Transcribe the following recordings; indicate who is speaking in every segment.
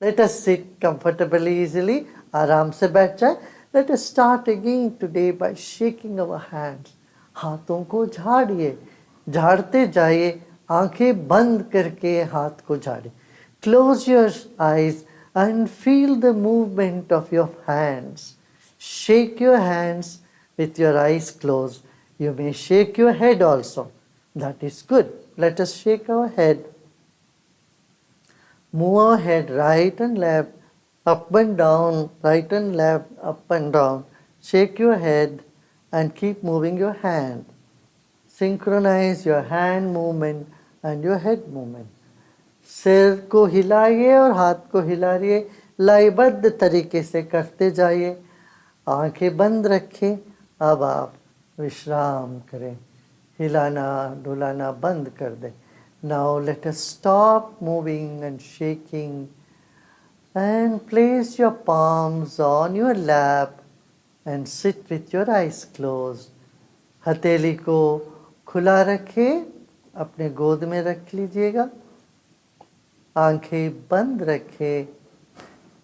Speaker 1: Let us sit comfortably, easily. आराम से बैठ जाए. Let us start again today by shaking our hands. हाथों को झाड़िए, झाड़ते जाइए. आंखें बंद करके हाथ को झाड़िए. Close your eyes and feel the movement of your hands. Shake your hands with your eyes closed. You may shake your head also. That is good. Let us shake our head. Move our head right and left, up and down, right and left, up and down. Shake your head and keep moving your hand. Synchronize your hand movement and your head movement. सिर को हिलाइए और हाथ को हिलाइए. लयबद्ध तरीके से करते जाइए. आंखें बंद रखें. अब आप विश्राम करें. हिलाना डुलाना बंद कर दें. Now let us stop moving and shaking and place your palms on your lap and sit with your eyes closed. हथेली को खुला रखें. अपने गोद में रख लीजिएगा. आंखें बंद रखें.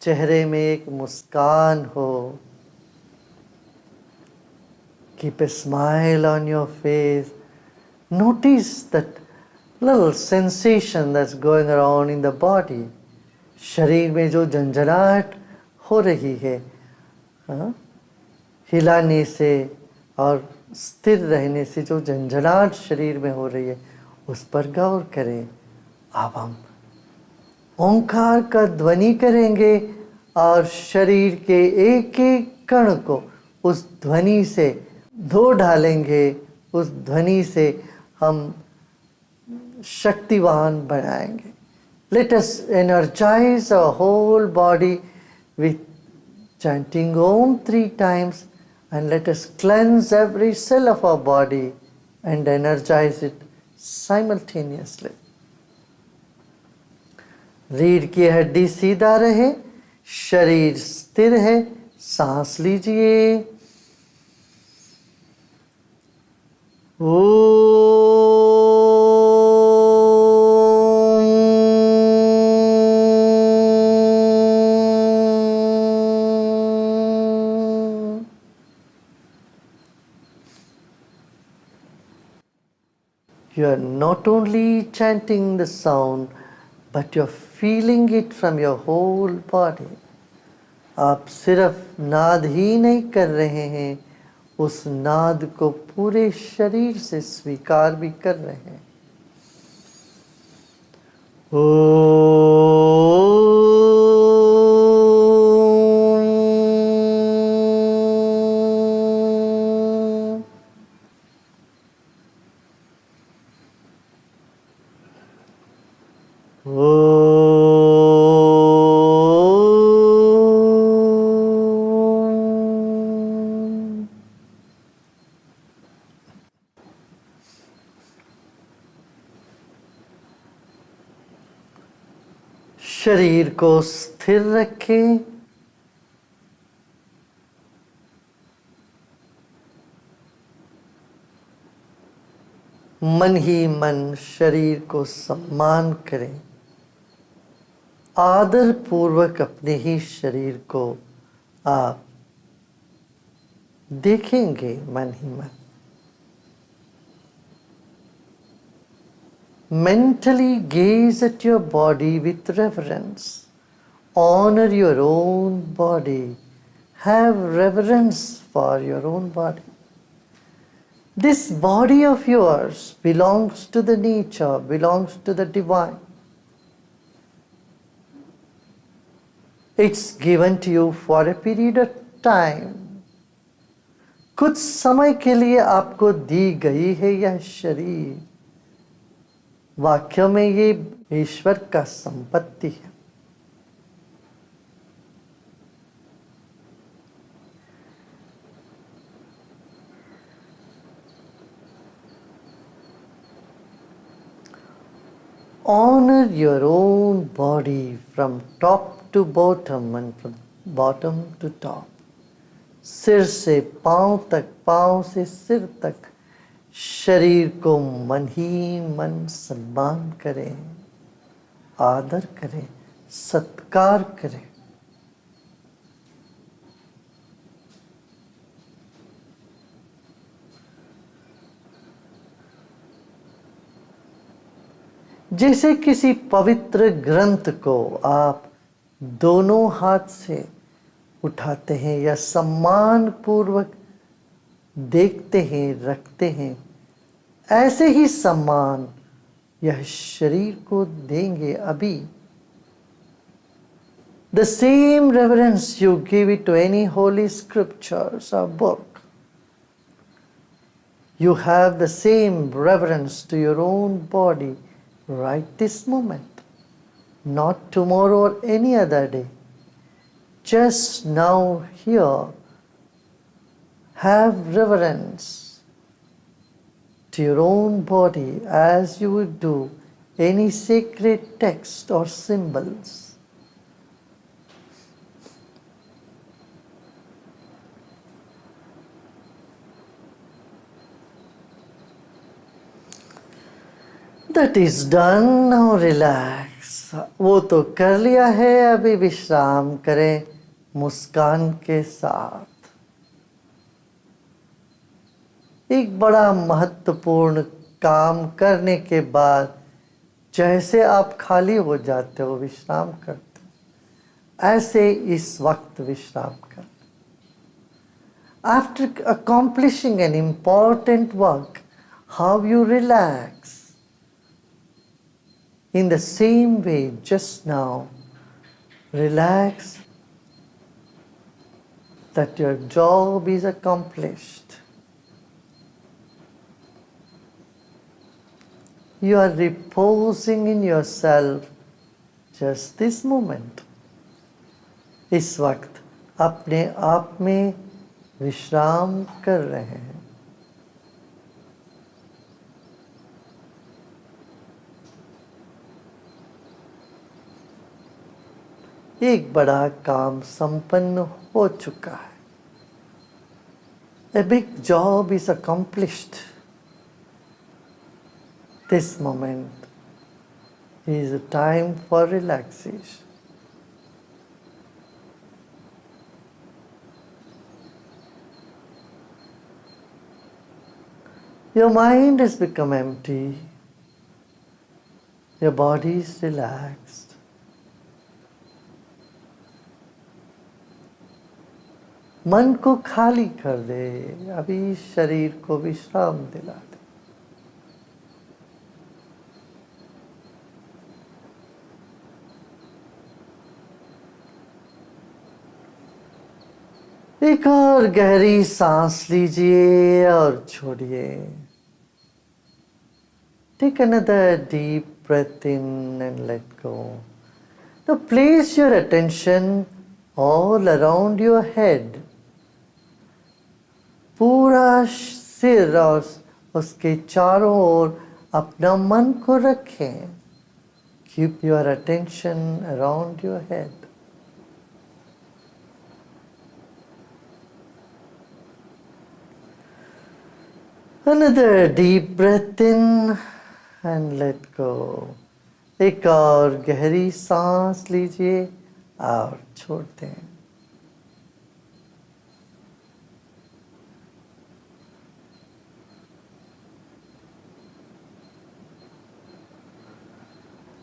Speaker 1: चेहरे में एक मुस्कान हो. Keep a smile on your face. Notice that little sensation that's going around in the body. शरीर में जो झंझनाहट हो रही है, हिलाने से और स्थिर रहने से जो झंझनाहट शरीर में हो रही है, उस पर गौर करें. अब हम ओंकार का ध्वनि करेंगे और शरीर के एक एक कण को उस ध्वनि से धो डालेंगे. उस ध्वनि से हम शक्तिवान बनाएंगे. Let us energize our whole body with chanting Om 3 times, and let us cleanse every cell of our body and energize it simultaneously. रीढ़ की हड्डी सीधा रहे. शरीर स्थिर है. सांस लीजिए. You are not only chanting the sound, but you are feeling it from your whole body. आप सिर्फ नाद ही नहीं कर रहे हैं, उस नाद को पूरे शरीर से स्वीकार भी कर रहे हैं. शरीर को स्थिर रखें. मन ही मन शरीर को सम्मान करें. आदर पूर्वक अपने ही शरीर को आप देखेंगे मन ही मन. Mentally gaze at your body with reverence. Honor your own body. Have reverence for your own body. This body of yours belongs to the nature, belongs to the divine. It's given to you for a period of time. कुछ समय के लिए आपको दी गई है यह शरीर. वाक्य में ये ईश्वर का संपत्ति है. Honor your own body from top to bottom and from bottom to top. सिर से पांव तक, पांव से सिर तक शरीर को मन ही मन सम्मान करें, आदर करें, सत्कार करें। जैसे किसी पवित्र ग्रंथ को आप दोनों हाथ से उठाते हैं या सम्मान पूर्वक देखते हैं, रखते हैं, ऐसे ही सम्मान यह शरीर को देंगे अभी। The same reverence you give it to any holy scriptures or book, you have the same reverence to your own body right this moment, not tomorrow or any other day. Just now here, have reverence to your own body as you would do any sacred text or symbols. That is done, now relax. वो तो कर लिया है, अभी विश्राम करें मुस्कान के साथ। एक बड़ा महत्वपूर्ण काम करने के बाद जैसे आप खाली हो जाते हो, विश्राम करते हो, ऐसे इस वक्त विश्राम कर। After accomplishing an important work, how you relax. In the same way, just now, relax that your job is accomplished. You are reposing in yourself just this moment. इस वक्त अपने आप में विश्राम कर रहे हैं। एक बड़ा काम संपन्न हो चुका है। A big job is accomplished. This moment is a time for relaxation. Your mind has become empty. Your body is relaxed. मन को खाली कर दे, अभी शरीर को विश्राम दिला दे। एक और गहरी सांस लीजिए और छोड़िए। Take another deep breath in and let go. Now place your attention all around your head. पूरा सिर और उसके चारों ओर अपना मन को रखें। Keep your attention around your head. Another deep breath in and let go. एक और गहरी सांस लीजिए और छोड़ दें।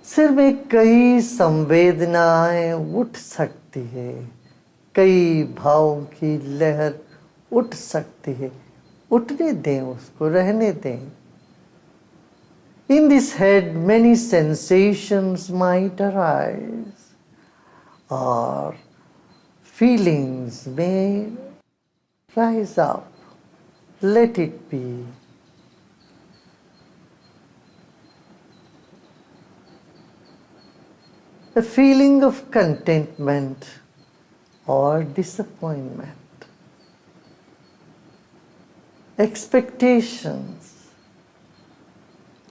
Speaker 1: सिर में कई संवेदनाएं उठ सकती है, कई भावों की लहर उठ सकती है। उठने दें, उसको रहने दें। In this head, many sensations might arise, or feelings may rise up. Let it be. A feeling of contentment or disappointment, expectations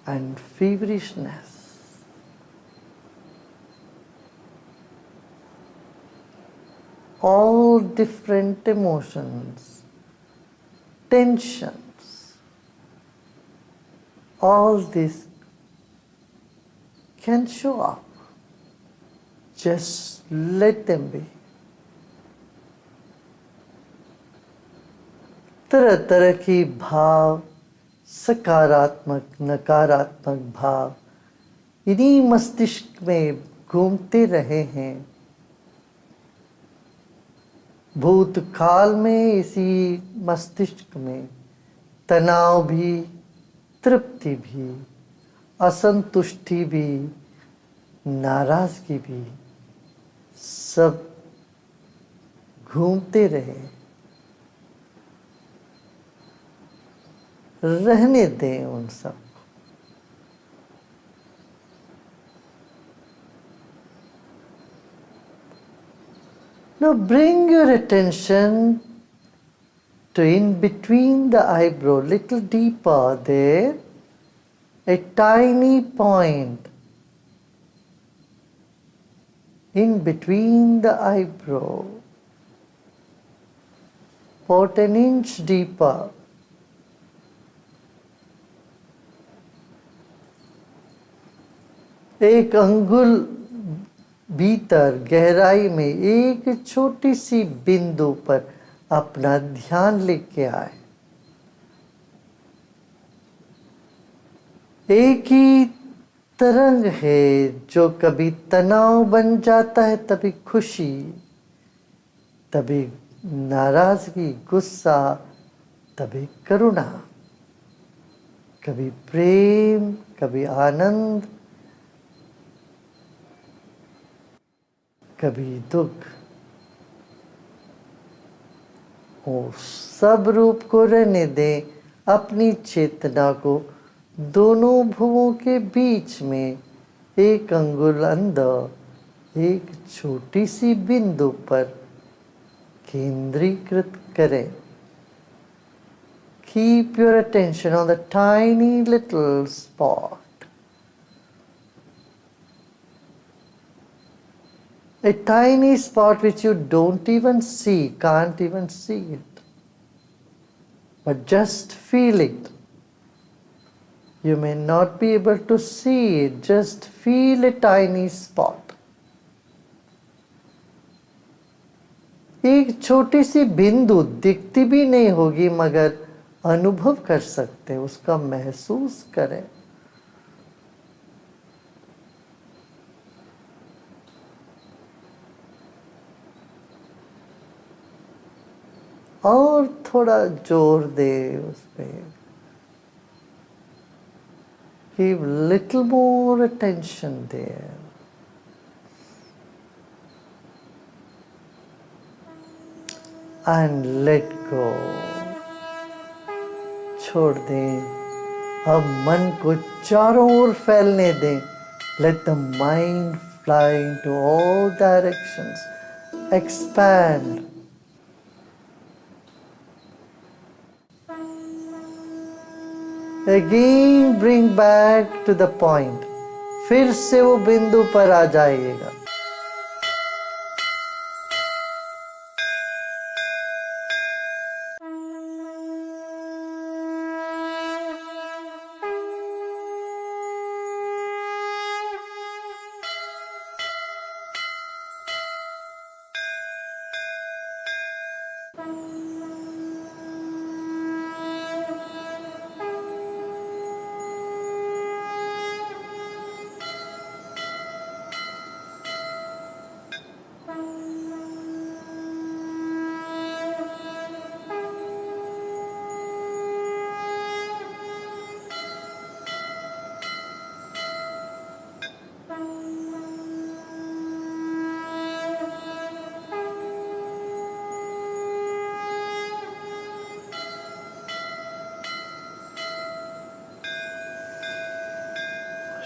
Speaker 1: and feverishness. All different emotions, tensions, all this can show up. Just let them be. तरह तरह की भाव, सकारात्मक नकारात्मक भाव इन्हीं मस्तिष्क में घूमते रहे हैं। भूतकाल में इसी मस्तिष्क में तनाव भी, तृप्ति भी, असंतुष्टि भी, नाराजगी भी सब घूमते रहे। रहने दें उन सब। Now bring your attention to in between the eyebrow, little deeper there, a tiny point in between the eyebrow, about an inch deeper. एक अंगुल भीतर गहराई में एक छोटी सी बिंदु पर अपना ध्यान लेके आए। एक ही तरंग है जो कभी तनाव बन जाता है, तभी खुशी, तभी नाराजगी, गुस्सा, तभी करुणा, कभी प्रेम, कभी आनंद, कभी दुख। वो सब रूप को रहने दें। अपनी चेतना को दोनों भुवों के बीच में एक अंगुल अंदर एक छोटी सी बिंदु पर केंद्रीकृत करें। Keep your attention on the tiny little spot. A tiny spot which you don't even see, can't even see it. But just feel it. You may not be able to see it, just feel a tiny spot. एक छोटी सी बिंदु दिखती भी नहीं होगी, मगर अनुभव कर सकते हैं, उसका महसूस करें। और थोड़ा जोर दे उस पे। Give little more attention there. And let go. छोड़ दें। अब मन को चारों ओर फैलने दें। Let the mind fly into all directions. Expand. Again bring back to the point. फिर से वो बिंदु पर आ जाइएगा।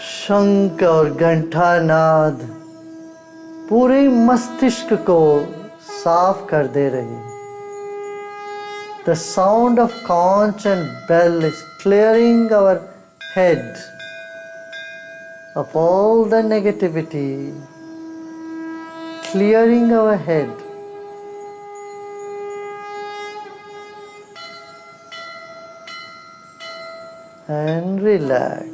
Speaker 1: शंख और घंटानाद पूरे मस्तिष्क को साफ कर दे रही। The sound of conch and bell is clearing our head of all the negativity, clearing our head. And relax.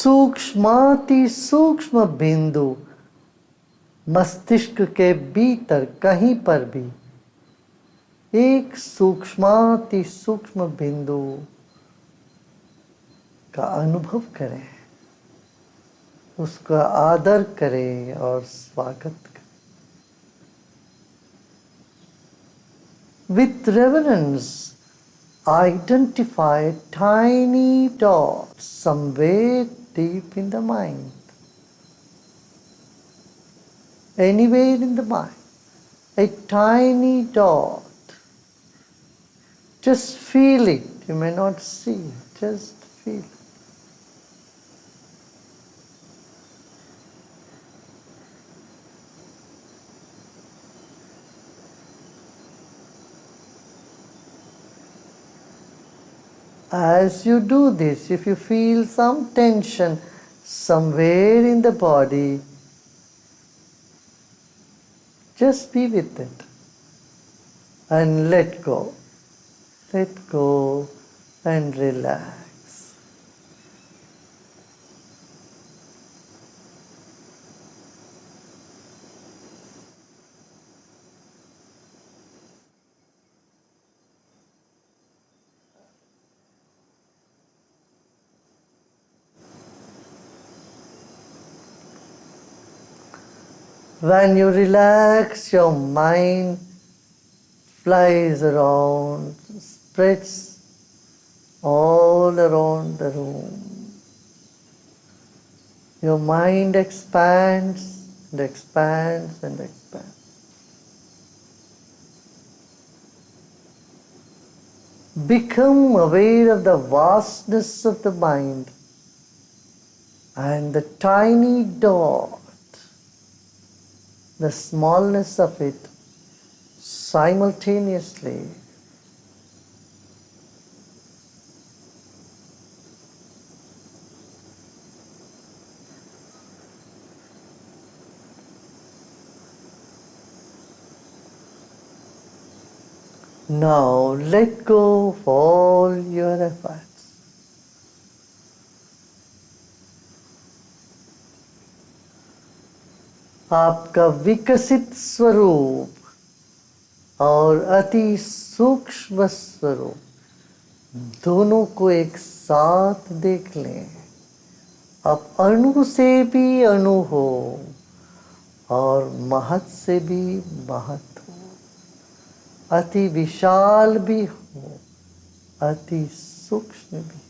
Speaker 1: सूक्ष्माति सूक्ष्म बिंदु मस्तिष्क के भीतर कहीं पर भी एक सूक्ष्माति सूक्ष्म बिंदु का अनुभव करें, उसका आदर करें और स्वागत करें। With reverence, identify tiny dots somewhere deep in the mind, anywhere in the mind, a tiny dot. Just feel it. You may not see it, just feel it. As you do this, if you feel some tension somewhere in the body, just be with it and let go. Let go and relax. When you relax, your mind flies around, spreads all around the room. Your mind expands and expands and expands. Become aware of the vastness of the mind and the tiny dot, the smallness of it simultaneously. Now let go of all your efforts. आपका विकसित स्वरूप और अति सूक्ष्म स्वरूप दोनों को एक साथ देख लें। अब अणु से भी अणु हो और महत से भी महत हो, अति विशाल भी हो, अति सूक्ष्म भी।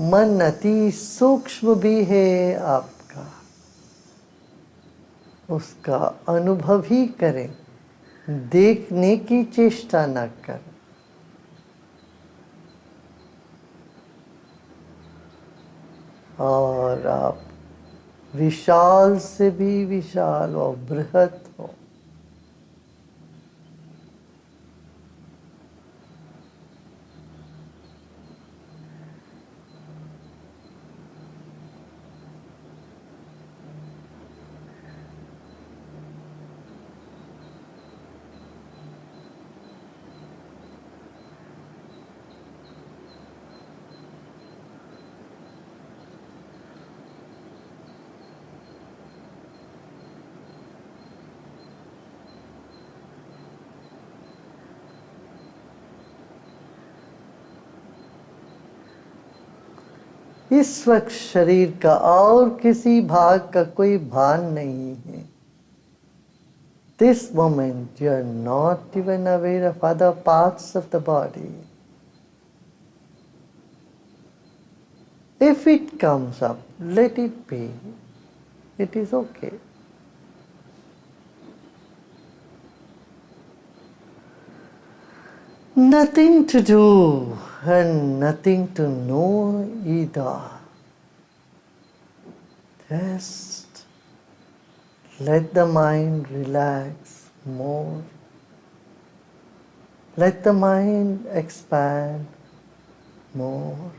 Speaker 1: मन अति सूक्ष्म भी है आपका, उसका अनुभव ही करें, देखने की चेष्टा न करें। और आप विशाल से भी विशाल और बृहत हो। इस वक्त शरीर का और किसी भाग का कोई भान नहीं है। This moment you are not even aware of other parts of the body. If it comes up, let it be. It is okay. Nothing to do and nothing to know either. Just let the mind relax more. Let the mind expand more.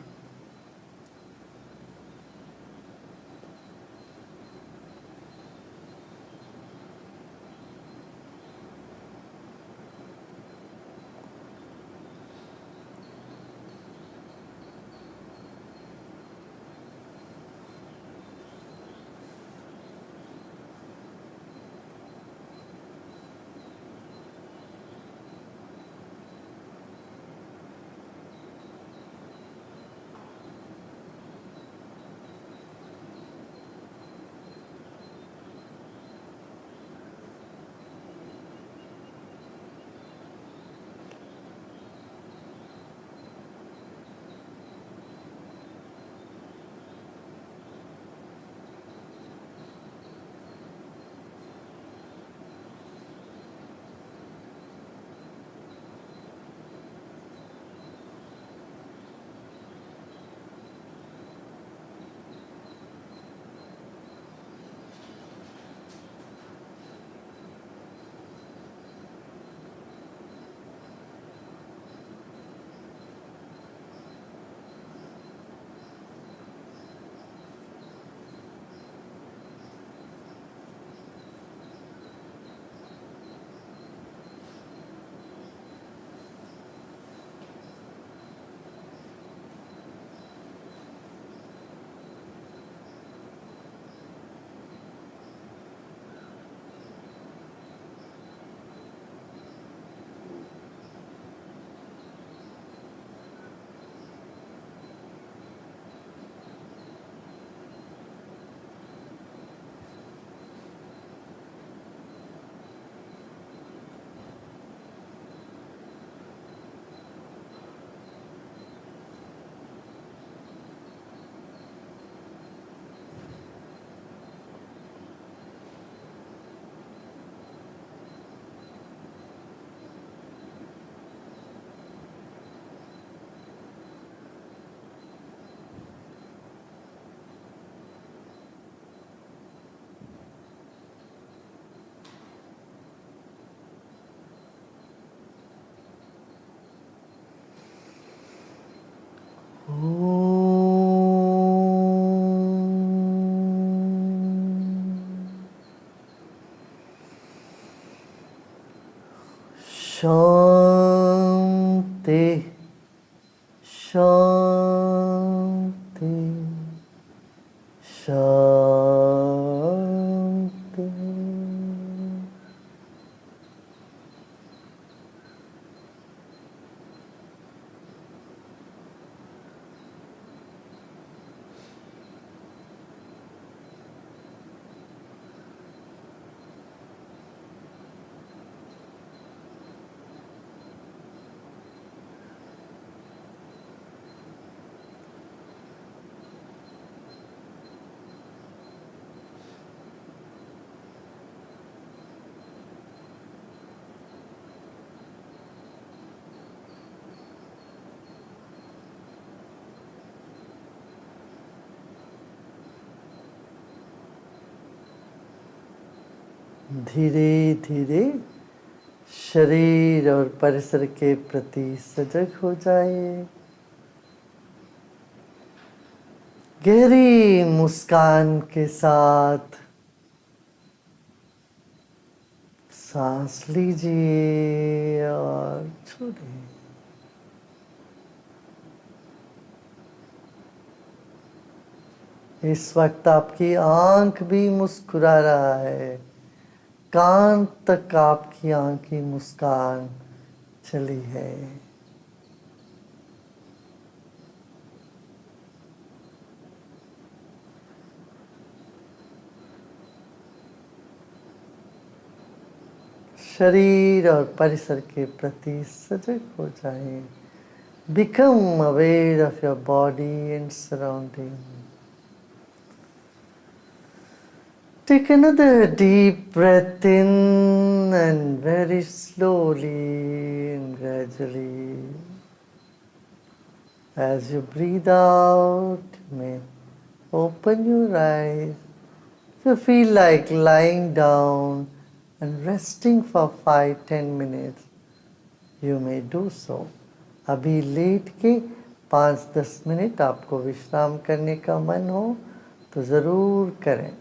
Speaker 1: शांति शांति शांति। धीरे धीरे शरीर और परिसर के प्रति सजग हो जाए। गहरी मुस्कान के साथ सांस लीजिए और छोड़िए। इस वक्त आपकी आंख भी मुस्कुरा रहा है, कान तक आपकी आंख की मुस्कान चली है। शरीर और परिसर के प्रति सजग हो जाए। Become aware of your body and surrounding. Take another deep breath in and very slowly and gradually. As you breathe out, you may open your eyes. If you feel like lying down and resting for 5-10 minutes, you may do so. अभी late के 5-10 minute आपको विश्राम करने का मन हो तो ज़रूर करें।